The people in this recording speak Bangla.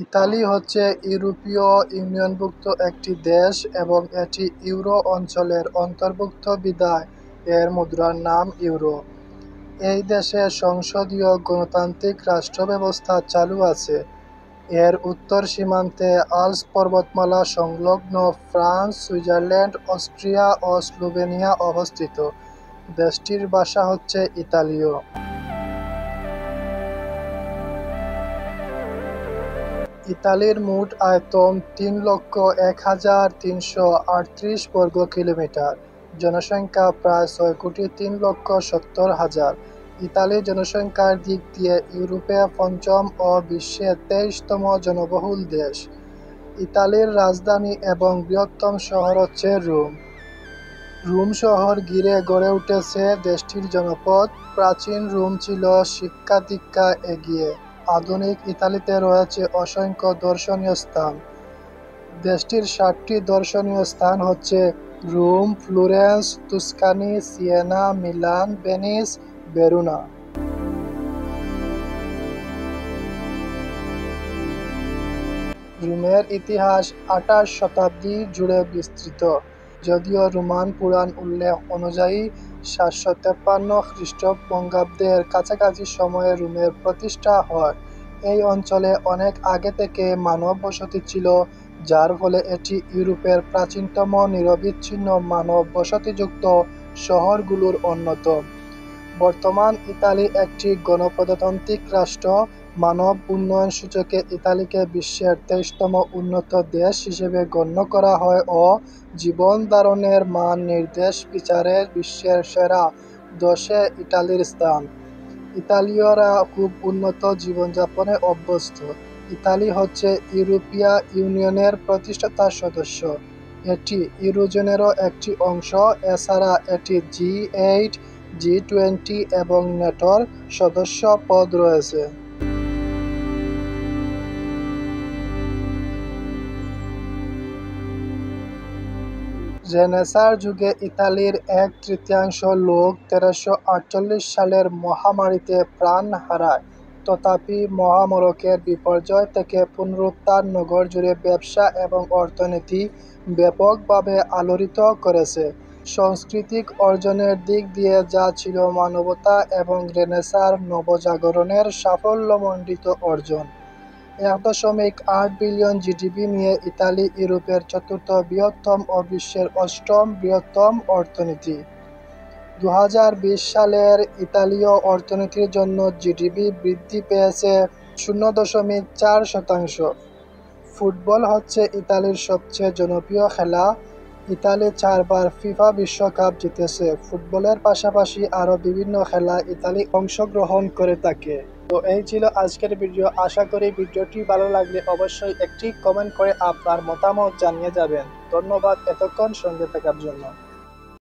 ইতালি হচ্ছে ইউরোপীয় ইউনিয়নভুক্ত একটি দেশ এবং এটি ইউরো অঞ্চলের অন্তর্ভুক্ত বিধায় এর মুদ্রার নাম ইউরো। এই দেশে সংসদীয় গণতান্ত্রিক রাষ্ট্র ব্যবস্থা চালু আছে। এর উত্তর সীমান্তে আল্পস পর্বতমালা সংলগ্ন ফ্রান্স, সুইজারল্যান্ড, অস্ট্রিয়া ও স্লোভেনিয়া অবস্থিত। দেশটির ভাষা হচ্ছে ইতালীয়। ইতালির মোট আয়তন ৩,০১,৩৩৮ বর্গ কিলোমিটার। জনসংখ্যা প্রায় ৬,৩,৭০,০০০। ইতালি জনসংখ্যার দিক দিয়ে ইউরোপে পঞ্চম ও বিশ্বে ২৩তম জনবহুল দেশ। ইতালির রাজধানী এবং বৃহত্তম শহর হচ্ছে রোম। রোম শহর ঘিরে গড়ে উঠেছে দেশটির জনপদ। প্রাচীন রোম ছিল শিক্ষা দীক্ষায় এগিয়ে। আধুনিক ইতালিতে রয়েছে অসংখ্য দর্শনীয় স্থান। দেশটির ৭টি দর্শনীয় স্থান হচ্ছে Rome, Florence, Tuscany, Siena, Milan, Venice, Verona. রোমের ইতিহাস ২৮ শতাব্দী জুড়ে বিস্তৃত। যদিও রোমান পুরাণ উল্লেখ অনুযায়ী ৭৫৩ খ্রিস্টপূর্বাব্দের কাছাকাছি সময়ে রোমের প্রতিষ্ঠা হয়। এই অঞ্চলে অনেক আগে থেকে মানব বসতি ছিল, যার ফলে এটি ইউরোপের প্রাচীনতম নিরবিচ্ছিন্ন মানব বসতিযুক্ত শহরগুলোর অন্যতম। বর্তমান ইতালি একটি গণপ্রজাতান্ত্রিক রাষ্ট্র। মানব উন্নয়ন সূচকে ইতালিকে বিশ্বের ২৩তম উন্নত দেশ হিসেবে গণ্য করা হয় ও জীবন ধারণের মান নির্দেশ বিচারে বিশ্বের সেরা ১০-এ ইতালির স্থান। ইতালীয়রা খুব উন্নত জীবনযাপনে অভ্যস্ত। ইতালি হচ্ছে ইউরোপীয় ইউনিয়নের প্রতিষ্ঠাতা সদস্য। এটি ইউরোজোনেরও একটি অংশ। এছাড়া এটি জি8, জি20 এবং নেটোর সদস্য পদ রয়েছে। রেনেসাঁর যুগে ইতালির ১/৩ লোক ১৩৪৮ সালের মহামারীতে প্রাণ হারায়। তথাপি মহামরকের বিপর্যয় থেকে পুনরুত্থান নগর জুড়ে ব্যবসা এবং অর্থনীতি ব্যাপকভাবে আলোড়িত করেছে। সাংস্কৃতিক অর্জনের দিক দিয়ে যা ছিল মানবতা এবং রেনেসাঁর নবজাগরণের সাফল্যমণ্ডিত অর্জন। ১.৮ বিলিয়ন জিডিপি নিয়ে ইতালি ইউরোপের চতুর্থ বৃহত্তম ও বিশ্বের অষ্টম বৃহত্তম অর্থনীতি। ২০২০ সালের ইতালীয় অর্থনীতির জন্য জিডিপি বৃদ্ধি পেয়েছে ০.৪%। ফুটবল হচ্ছে ইতালির সবচেয়ে জনপ্রিয় খেলা। ইতালি ৪বার ফিফা বিশ্বকাপ জিতেছে। ফুটবলের পাশাপাশি আরও বিভিন্ন খেলায় ইতালি অংশগ্রহণ করে থাকে। তো এই ছিল আজকের ভিডিও। আশা করি ভিডিওটি ভালো লাগলে অবশ্যই একটি কমেন্ট করে আপনার মতামত জানিয়ে যাবেন। ধন্যবাদ এতক্ষণ সঙ্গে থাকার জন্য।